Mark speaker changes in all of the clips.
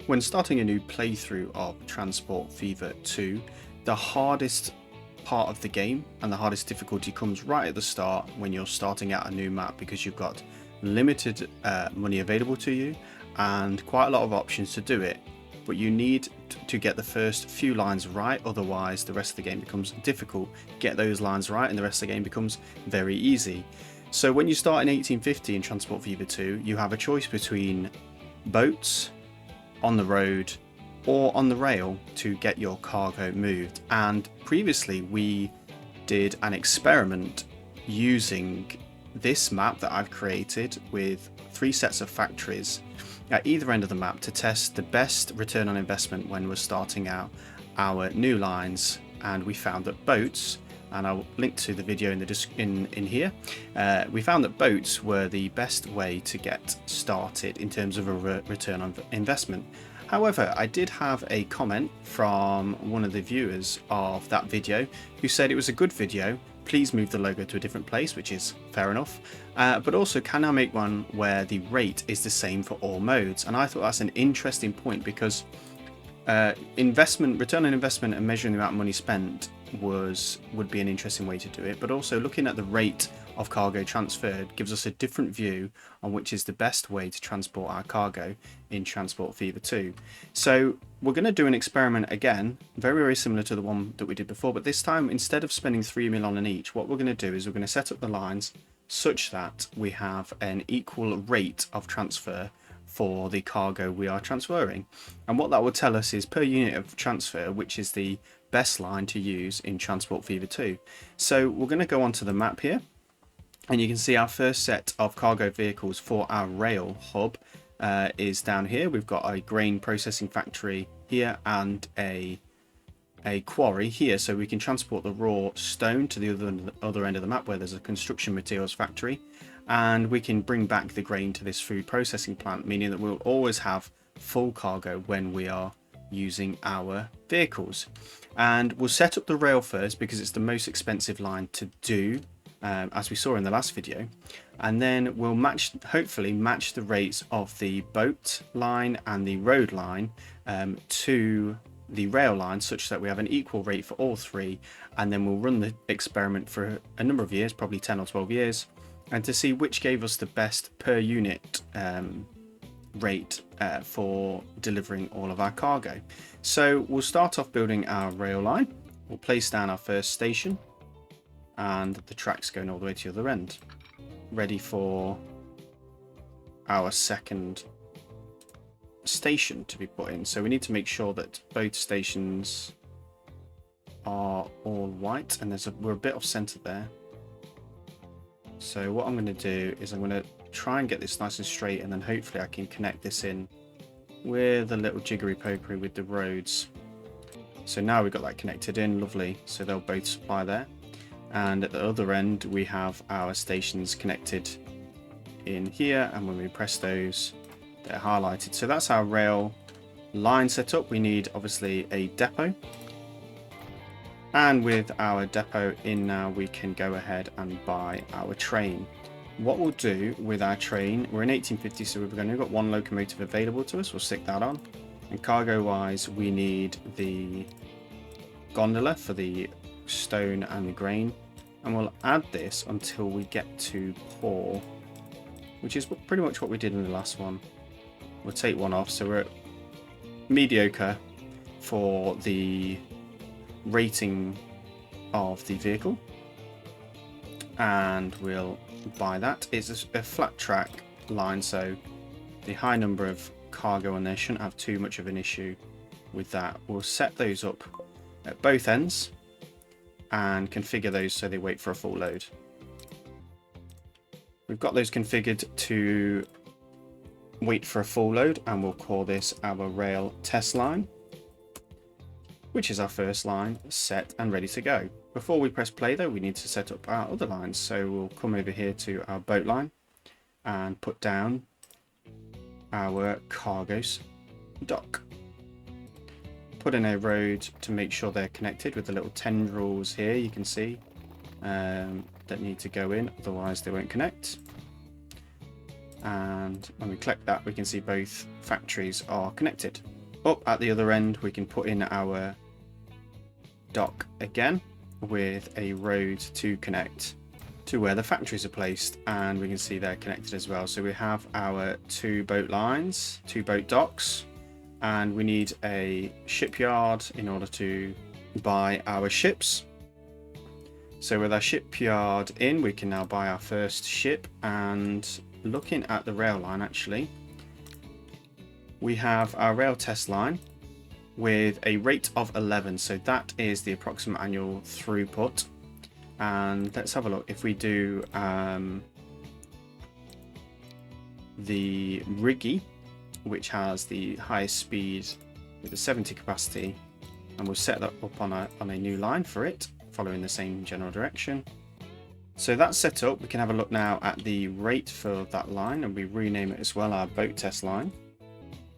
Speaker 1: When starting a new playthrough of Transport Fever 2, the hardest part of the game and the hardest difficulty comes right at the start when you're starting out a new map, because you've got limited money available to you and quite a lot of options to do it, but you need to get the first few lines right, otherwise the rest of the game becomes difficult. Get those lines right and the rest of the game becomes very easy. So when you start in 1850 in Transport Fever 2, you have a choice between boats, on the road, or on the rail to get your cargo moved. And previously we did an experiment using this map that I've created with 3 sets of factories at either end of the map to test the best return on investment when we're starting out our new lines. And we found that boats, and I'll link to the video in here, we found that boats were the best way to get started in terms of a return on investment. However, I did have a comment from one of the viewers of that video who said it was a good video, please move the logo to a different place, which is fair enough, but also can I make one where the rate is the same for all modes? And I thought that's an interesting point, because return on investment and measuring the amount of money spent would be an interesting way to do it, but also looking at the rate of cargo transferred gives us a different view on which is the best way to transport our cargo in Transport Fever 2. So we're going to do an experiment again, very similar to the one that we did before, but this time instead of spending 3 mil on an each, what we're going to do is we're going to set up the lines such that we have an equal rate of transfer for the cargo we are transferring. And what that will tell us is per unit of transfer which is the best line to use in Transport Fever 2. So we're going to go onto the map here, and you can see our first set of cargo vehicles for our rail hub is down here. We've got a grain processing factory here and a quarry here, so we can transport the raw stone to the other end of the map where there's a construction materials factory, and we can bring back the grain to this food processing plant, meaning that we'll always have full cargo when we are using our vehicles. And we'll set up the rail first because it's the most expensive line to do, as we saw in the last video, and then we'll hopefully match the rates of the boat line and the road line to the rail line, such that we have an equal rate for all 3, and then we'll run the experiment for a number of years, probably 10 or 12 years, and to see which gave us the best per unit rate for delivering all of our cargo. So we'll start off building our rail line. We'll place down our first station, and the track's going all the way to the other end, ready for our second station to be put in. So we need to make sure that both stations are all white, and we're a bit off center there. So what I'm going to do is I'm going to try and get this nice and straight, and then hopefully I can connect this in with a little jiggery pokery with the roads. So now we've got that connected in, lovely, so they'll both supply there. And at the other end we have our stations connected in here, and when we press those they're highlighted. So that's our rail line set up. We need obviously a depot, and with our depot in now we can go ahead and buy our train. What we'll do with our train, we're in 1850, so we've only got 1 locomotive available to us. We'll stick that on. And cargo wise we need the gondola for the stone and the grain, and we'll add this until we get to pour, which is pretty much what we did in the last one. We'll take 1 off, so we're at mediocre for the rating of the vehicle, and we'll buy that. It's a flat track line, so the high number of cargo on there shouldn't have too much of an issue with that. We'll set those up at both ends and configure those so they wait for a full load. We've got those configured to wait for a full load, and we'll call this our rail test line, which is our first line set and ready to go. Before we press play though, we need to set up our other lines, so we'll come over here to our boat line and put down our cargo dock. Put in a road to make sure they're connected with the little tendrils here you can see that need to go in, otherwise they won't connect. And when we click that, we can see both factories are connected. up at the other end, we can put in our dock again with a road to connect to where the factories are placed, and we can see they're connected as well. So we have our 2 boat lines, 2 boat docks, and we need a shipyard in order to buy our ships. So with our shipyard in, we can now buy our first ship. And looking at the rail line, actually, we have our rail test line with a rate of 11, so that is the approximate annual throughput. And let's have a look. If we do the Riggy, which has the highest speed with the 70 capacity, and we'll set that up on a new line for it, following the same general direction. So that's set up. We can have a look now at the rate for that line, and we rename it as well, our boat test line.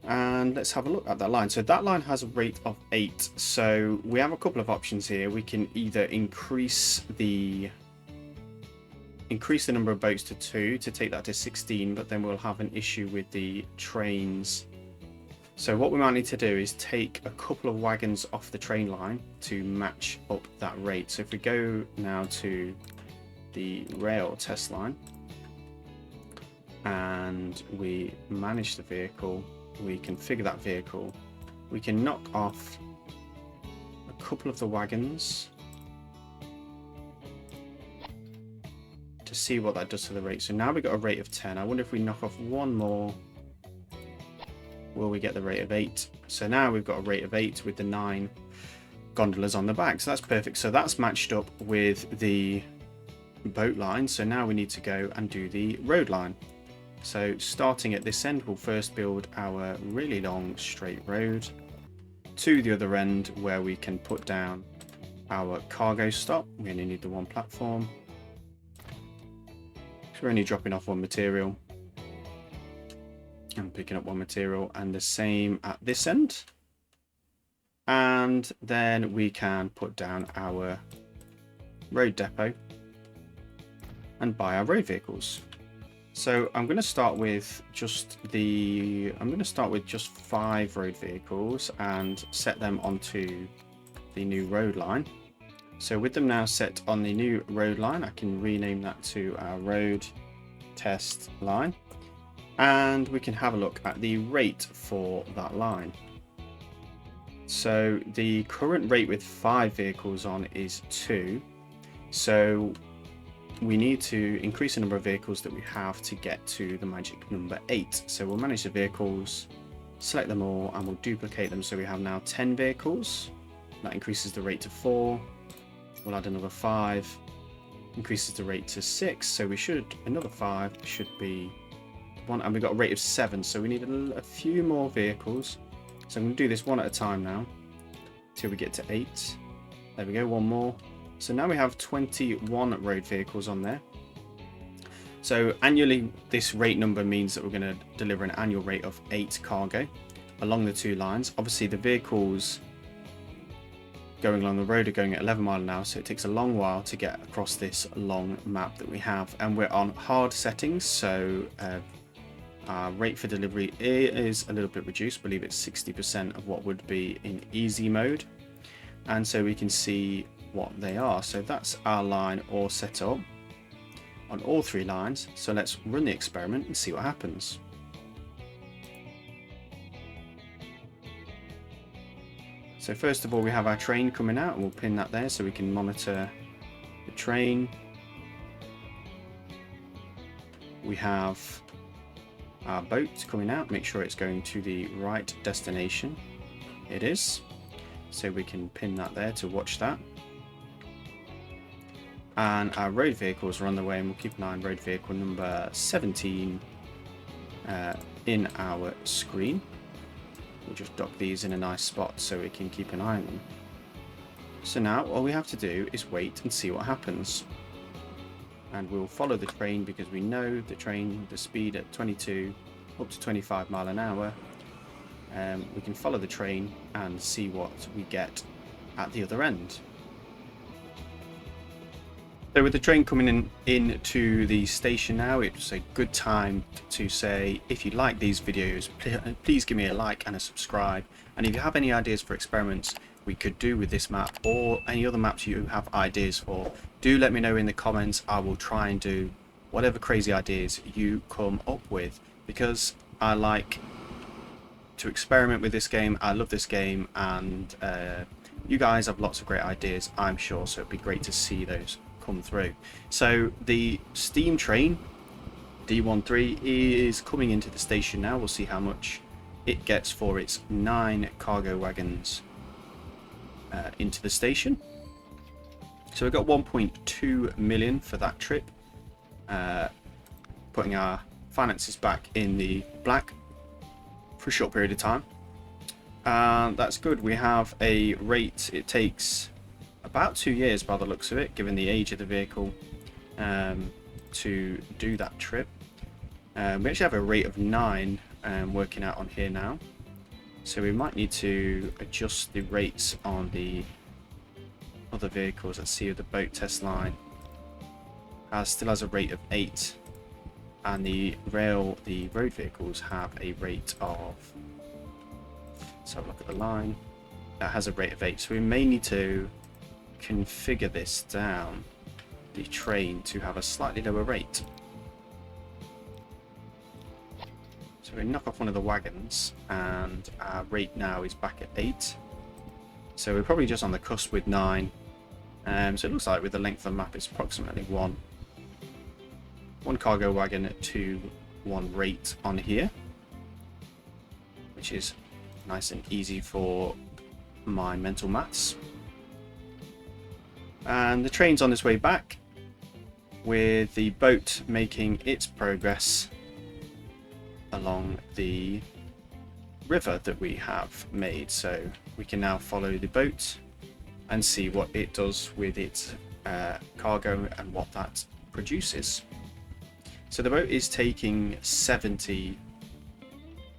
Speaker 1: And let's have a look at that line. So that line has a rate of 8. So we have a couple of options here. We can either increase the number of boats to 2 to take that to 16, but then we'll have an issue with the trains. So what we might need to do is take a couple of wagons off the train line to match up that rate. So if we go now to the rail test line and we manage the vehicle, we configure that vehicle, we can knock off a couple of the wagons to see what that does to the rate. So now we've got a rate of 10. I wonder if we knock off one more, will we get the rate of 8? So now we've got a rate of 8 with the 9 gondolas on the back. So that's perfect. So that's matched up with the boat line. So now we need to go and do the road line. So starting at this end, we'll first build our really long straight road to the other end where we can put down our cargo stop. We only need the 1 platform. So we're only dropping off 1 material and picking up 1 material, and the same at this end. And then we can put down our road depot and buy our road vehicles. So I'm going to start with just 5 road vehicles and set them onto the new road line. So with them now set on the new road line, I can rename that to our road test line, and we can have a look at the rate for that line. So the current rate with 5 vehicles on is 2. So we need to increase the number of vehicles that we have to get to the magic number 8. So we'll manage the vehicles, select them all, and we'll duplicate them. So we have now 10 vehicles. That increases the rate to 4. We'll add another 5, increases the rate to 6. So we should, another 5 should be 1, and we've got a rate of 7. So we need a few more vehicles. So I'm going to do this one at a time now till we get to 8. There we go, 1 more. So now we have 21 road vehicles on there. So annually, this rate number means that we're going to deliver an annual rate of 8 cargo along the 2 lines. Obviously, the vehicles going along the road are going at 11 miles an hour, so it takes a long while to get across this long map that we have. And we're on hard settings, so our rate for delivery is a little bit reduced. I believe it's 60% of what would be in easy mode. And so we can see what they are. So that's our line all set up on all 3 lines. So let's run the experiment and see what happens. So first of all, we have our train coming out, and we'll pin that there so we can monitor the train. We have our boat coming out, make sure it's going to the right destination. It is. So we can pin that there to watch that. And our road vehicles are on the way, and we'll keep an eye on road vehicle number 17 in our screen. We'll just dock these in a nice spot so we can keep an eye on them. So now all we have to do is wait and see what happens. And we'll follow the train because we know the train, the speed at 22 up to 25 miles an hour. We can follow the train and see what we get at the other end. So with the train coming in into the station now, it's a good time to say, if you like these videos, please give me a like and a subscribe. And if you have any ideas for experiments we could do with this map, or any other maps you have ideas for, do let me know in the comments. I will try and do whatever crazy ideas you come up with, because I like to experiment with this game. I love this game, and you guys have lots of great ideas, I'm sure, so it'd be great to see those come through. So the steam train D13 is coming into the station now. We'll see how much it gets for its 9 cargo wagons into the station. So we've got 1.2 million for that trip, putting our finances back in the black for a short period of time. That's good. We have a rate. It takes about 2 years by the looks of it, given the age of the vehicle, to do that trip. We actually have a rate of 9 working out on here now, so we might need to adjust the rates on the other vehicles. Let's see if the boat test line still has a rate of 8, and the road vehicles have a rate of, let's have a look at the line, that has a rate of 8. So we may need to configure this down, the train, to have a slightly lower rate. So we knock off one of the wagons, and our rate now is back at 8. So we're probably just on the cusp with 9. So it looks like with the length of the map, it's approximately one cargo wagon to 1 rate on here, which is nice and easy for my mental maths. And the train's on its way back, with the boat making its progress along the river that we have made. So we can now follow the boat and see what it does with its cargo and what that produces. So the boat is taking 70,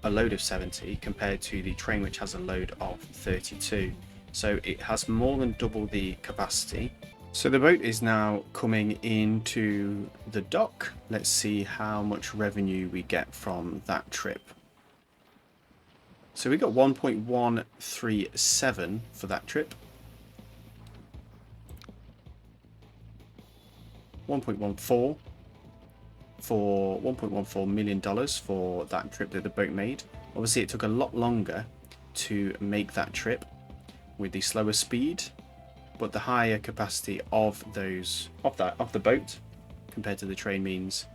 Speaker 1: a load of 70, compared to the train, which has a load of 32. So it has more than double the capacity. So the boat is now coming into the dock. Let's see how much revenue we get from that trip. So we got 1.137 for that trip. 1.14 for $1.14 million for that trip that the boat made. Obviously it took a lot longer to make that trip with the slower speed, but the higher capacity of the boat compared to the train means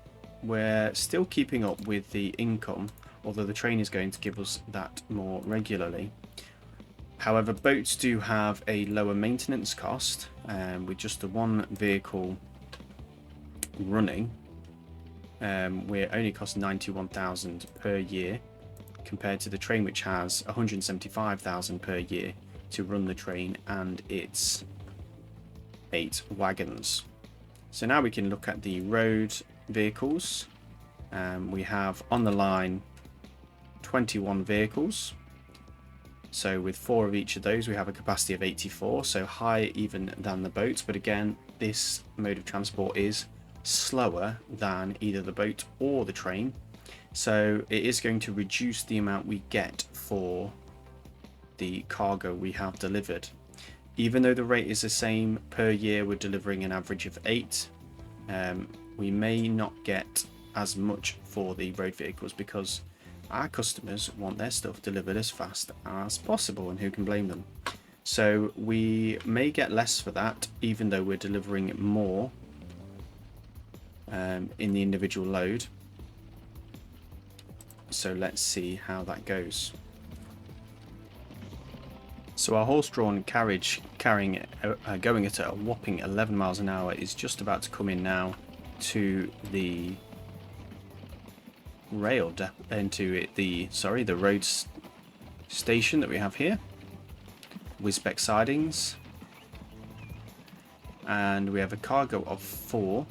Speaker 1: we're still keeping up with the income, although the train is going to give us that more regularly. However, boats do have a lower maintenance cost, with just the one vehicle running. We're only cost 91,000 per year, compared to the train, which has 175,000 per year to run the train and its 8 wagons. So now we can look at the road vehicles. We have on the line 21 vehicles. So with 4 of each of those, we have a capacity of 84, so higher even than the boats. But again, this mode of transport is slower than either the boat or the train, so it is going to reduce the amount we get for the cargo we have delivered. Even though the rate is the same per year, we're delivering an average of 8. We may not get as much for the road vehicles because our customers want their stuff delivered as fast as possible, and who can blame them? So we may get less for that, even though we're delivering more in the individual load. So let's see how that goes. So our horse-drawn carriage going at a whopping 11 miles an hour is just about to come in now to the the road station that we have here. Whiz-spec sidings, and we have a cargo of 4,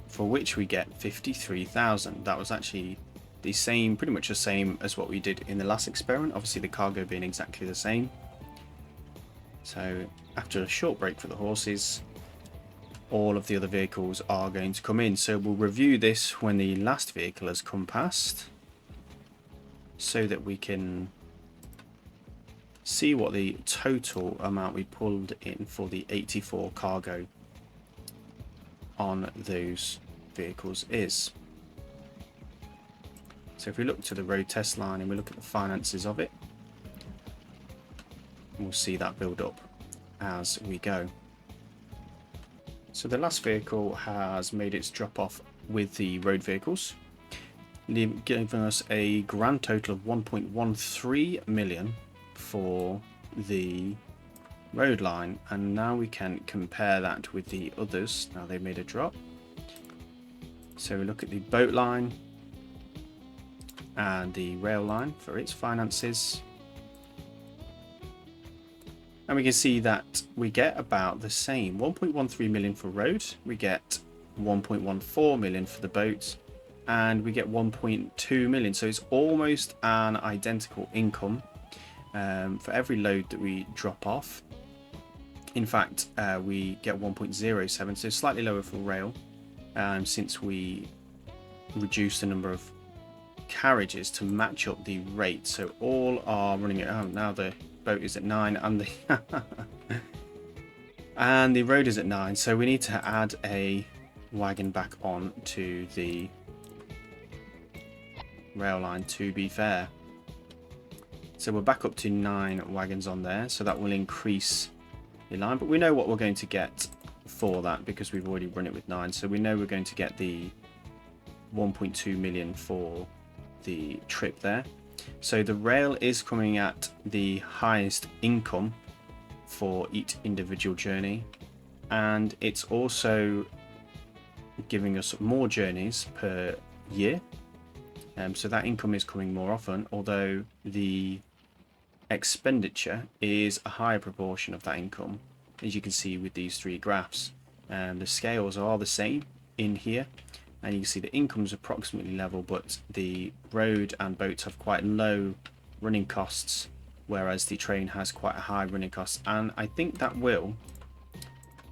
Speaker 1: for which we get 53,000. That was actually the same, pretty much the same as what we did in the last experiment, obviously the cargo being exactly the same. So after a short break for the horses, all of the other vehicles are going to come in. So we'll review this when the last vehicle has come past, so that we can see what the total amount we pulled in for the 84 cargo on those vehicles is. So if we look to the road test line and we look at the finances of it, we'll see that build up as we go. So the last vehicle has made its drop off with the road vehicles, giving us a grand total of 1.13 million for the road line, and now we can compare that with the others. Now they made a drop. So we look at the boat line and the rail line for its finances, and we can see that we get about the same. 1.13 million for road, we get 1.14 million for the boat, and we get 1.2 million. So it's almost an identical income for every load that we drop off. In fact, we get 1.07, so slightly lower for rail, since we reduce the number of carriages to match up the rate. So all are running at now the boat is at 9 and the and the road is at 9, so we need to add a wagon back on to the rail line to be fair. So we're back up to 9 wagons on there, so that will increase the line, but we know what we're going to get for that because we've already run it with 9. So we know we're going to get the 1.2 million for the trip there. So the rail is coming at the highest income for each individual journey, and it's also giving us more journeys per year, so that income is coming more often, although the expenditure is a higher proportion of that income, as you can see with these 3 graphs. The scales are the same in here, and you can see the income's approximately level, but the road and boats have quite low running costs, whereas the train has quite a high running cost, and I think that will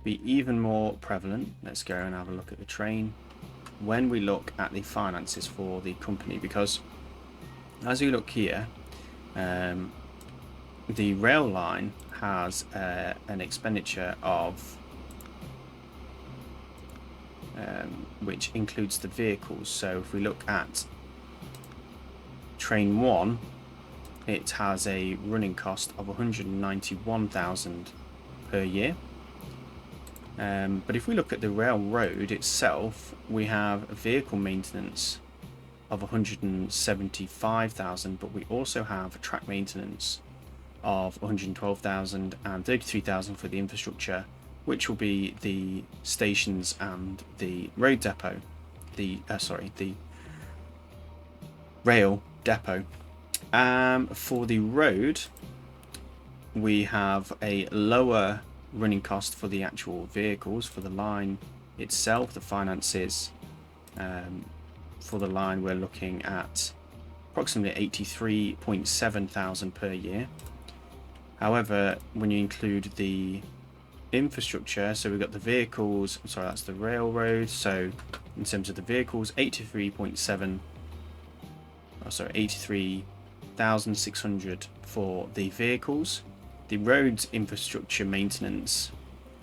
Speaker 1: be even more prevalent. Let's go and have a look at the train when we look at the finances for the company, because as we look here, the rail line has an expenditure of which includes the vehicles. So if we look at train 1, it has a running cost of 191,000 per year. But if we look at the railroad itself, we have vehicle maintenance of 175,000, but we also have track maintenance of 112,000 and 33,000 for the infrastructure, which will be the stations and the road depot, the rail depot. For the road, we have a lower running cost for the actual vehicles. For the line itself, the finances for the line, we're looking at approximately 83.7 thousand per year. However, when you include the infrastructure, so we've got the vehicles, sorry, that's the railroad, so in terms of the vehicles, 83,600 for the vehicles. The roads infrastructure maintenance,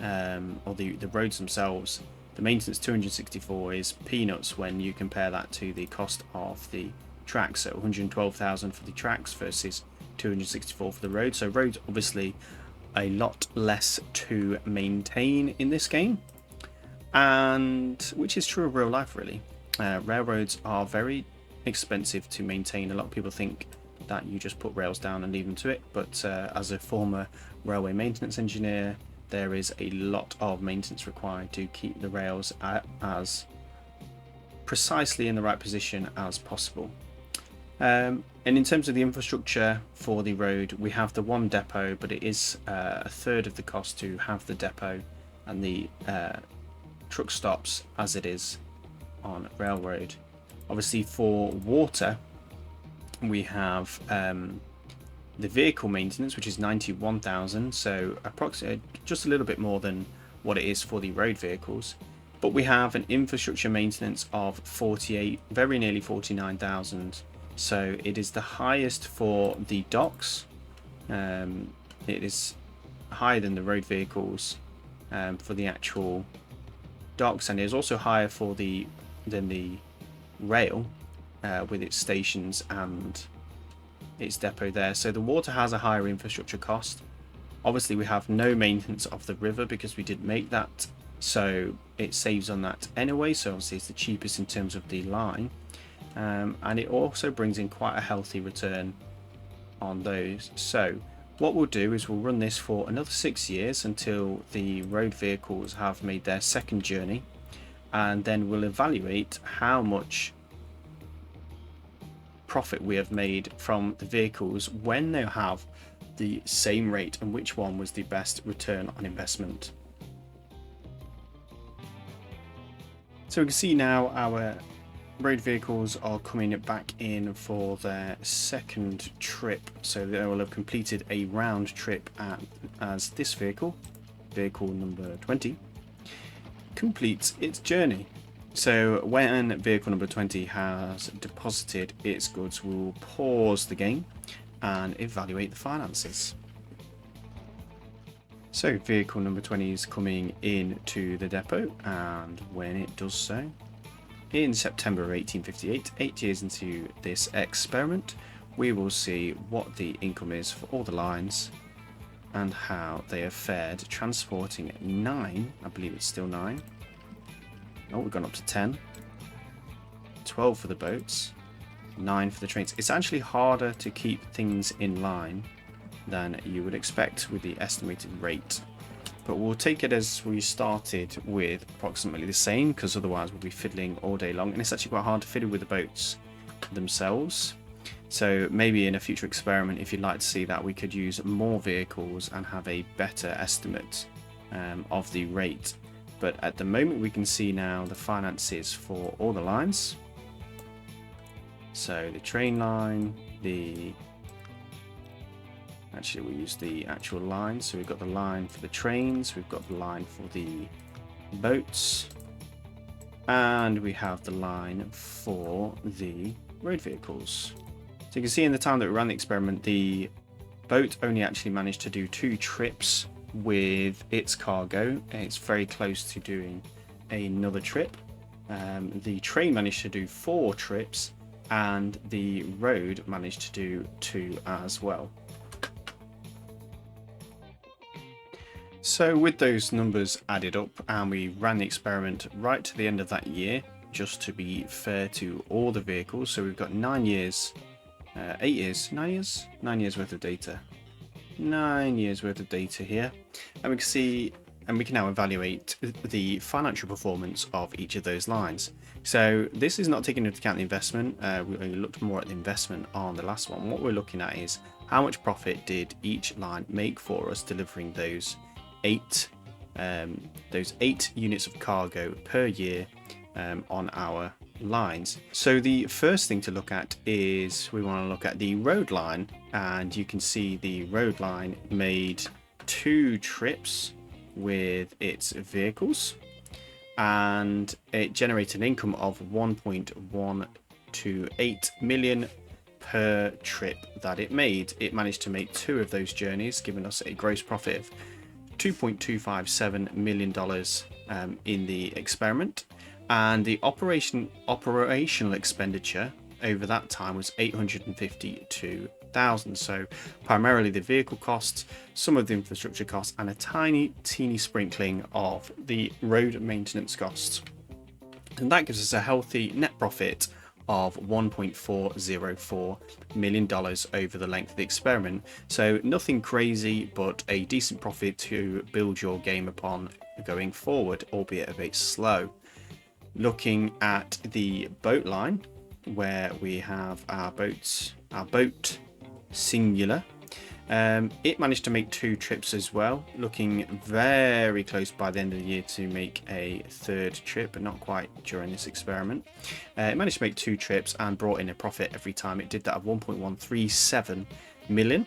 Speaker 1: or the roads themselves, the maintenance 264 is peanuts when you compare that to the cost of the tracks. So 112,000 for the tracks versus 264 for the road. So roads obviously a lot less to maintain in this game, and which is true of real life really. Railroads are very expensive to maintain. A lot of people think that you just put rails down and leave them to it, but as a former railway maintenance engineer, there is a lot of maintenance required to keep the rails as precisely in the right position as possible. And in terms of the infrastructure for the road, we have the one depot, but it is a third of the cost to have the depot and the truck stops as it is on railroad. Obviously for water, we have the vehicle maintenance, which is 91,000, so approximately just a little bit more than what it is for the road vehicles. But we have an infrastructure maintenance of 48, very nearly 49,000. So it is the highest for the docks. It is higher than the road vehicles for the actual docks, and it is also higher for than the rail with its stations and its depot there. So the water has a higher infrastructure cost. Obviously we have no maintenance of the river because we did make that, so it saves on that anyway. So obviously it's the cheapest in terms of the line, and it also brings in quite a healthy return on those. So what we'll do is we'll run this for another 6 years until the road vehicles have made their second journey, and then we'll evaluate how much profit we have made from the vehicles when they have the same rate, and which one was the best return on investment. So we can see now our road vehicles are coming back in for their second trip, so they will have completed a round trip as this vehicle number 20, completes its journey. So when vehicle number 20 has deposited its goods, we'll pause the game and evaluate the finances. So vehicle number 20 is coming into the depot, and when it does so, in September 1858, 8 years into this experiment, we will see what the income is for all the lines and how they have fared transporting 9, I believe it's still 9. Oh, we've gone up to 10. 12 for the boats, 9 for the trains. It's actually harder to keep things in line than you would expect with the estimated rate. But we'll take it as we started with approximately the same, because otherwise we'll be fiddling all day long. And it's actually quite hard to fiddle with the boats themselves. So maybe in a future experiment, if you'd like to see that, we could use more vehicles and have a better estimate of the rate. But at the moment we can see now the finances for all the lines. So the train line, actually we'll use the actual line. So we've got the line for the trains, we've got the line for the boats, and we have the line for the road vehicles. So you can see in the time that we ran the experiment, the boat only actually managed to do 2 trips with its cargo. It's very close to doing another trip. The train managed to do 4 trips, and the road managed to do 2 as well. So with those numbers added up, and we ran the experiment right to the end of that year, just to be fair to all the vehicles. So we've got 9 years, 8 years, 9 years? 9 years worth of data. 9 years worth of data here, and we can see, and we can now evaluate the financial performance of each of those lines. So this is not taking into account the investment. We looked more at the investment on the last one. What we're looking at is how much profit did each line make for us, delivering those 8 units of cargo per year on our lines. So the first thing to look at is we want to look at the road line, and you can see the road line made 2 trips with its vehicles, and it generated an income of 1.128 million per trip that it made. It managed to make 2 of those journeys, giving us a gross profit of $2.257 million in the experiment. And the operational expenditure over that time was 852,000. So primarily the vehicle costs, some of the infrastructure costs, and a teeny sprinkling of the road maintenance costs. And that gives us a healthy net profit of $1.404 million over the length of the experiment. So nothing crazy, but a decent profit to build your game upon going forward, albeit a bit slow. Looking at the boat line, where we have our boat singular, it managed to make 2 trips as well, looking very close by the end of the year to make a 3rd trip, but not quite during this experiment. It managed to make 2 trips and brought in a profit every time it did that of 1.137 million.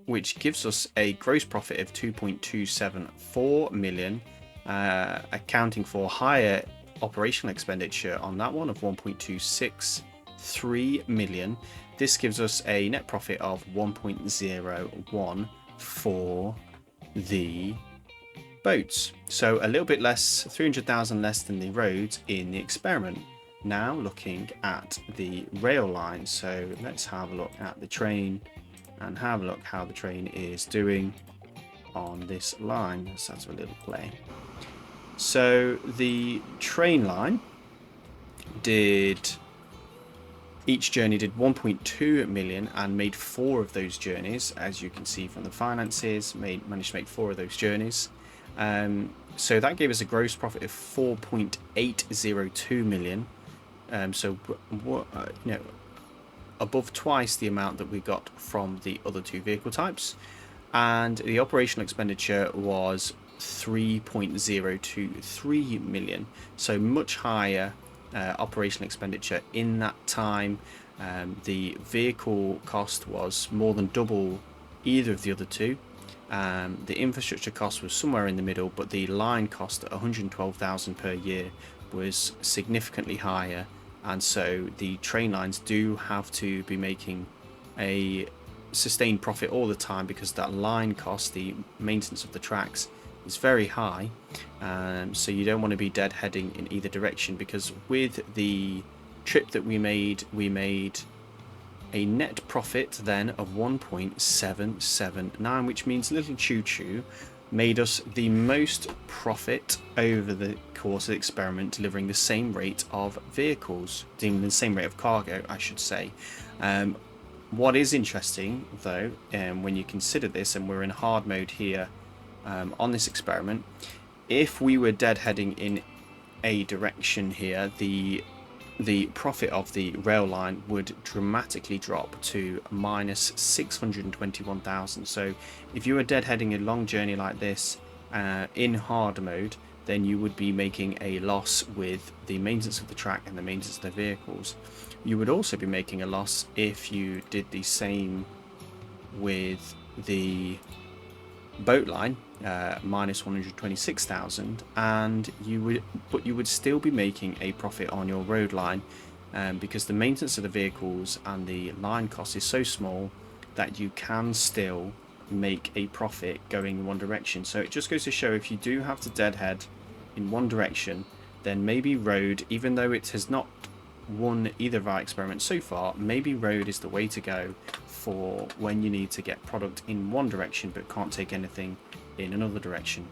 Speaker 1: which gives us a gross profit of 2.274 million, accounting for higher operational expenditure on that one of 1.263 million. This gives us a net profit of 1.01 for the boats. So a little bit less, 300,000 less than the roads in the experiment. Now looking at the rail line, so let's have a look at the train and have a look how the train is doing on this line. Let's have a little play. So the train line each journey did 1.2 million and made 4 of those journeys, as you can see from the finances, managed to make 4 of those journeys. So that gave us a gross profit of 4.802 million. Above twice the amount that we got from the other 2 vehicle types, and the operational expenditure was 3.023 million, so much higher operational expenditure in that time. The vehicle cost was more than double either of the other 2. The infrastructure cost was somewhere in the middle, but the line cost at 112,000 per year was significantly higher, and so the train lines do have to be making a sustained profit all the time, because that line cost, the maintenance of the tracks, is very high. So you don't want to be deadheading in either direction, because with the trip that we made a net profit then of 1.779, which means Little Choo Choo made us the most profit over the course of the experiment, delivering the same rate of vehicles, the same rate of cargo, I should say. What is interesting though, when you consider this, and we're in hard mode here on this experiment, if we were deadheading in a direction here, the profit of the rail line would dramatically drop to minus 621,000. So if you were deadheading a long journey like this in hard mode, then you would be making a loss with the maintenance of the track and the maintenance of the vehicles. You would also be making a loss if you did the same with the boat line, minus 126,000, and you would still be making a profit on your road line, because the maintenance of the vehicles and the line cost is so small that you can still make a profit going in one direction. So it just goes to show, if you do have to deadhead in one direction, then maybe road, even though it has not won either of our experiments so far, maybe road is the way to go for when you need to get product in one direction but can't take anything in another direction.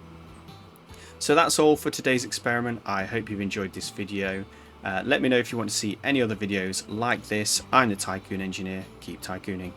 Speaker 1: So that's all for today's experiment. I hope you've enjoyed this video. Let me know if you want to see any other videos like this. I'm the Tycoon Engineer. Keep tycooning.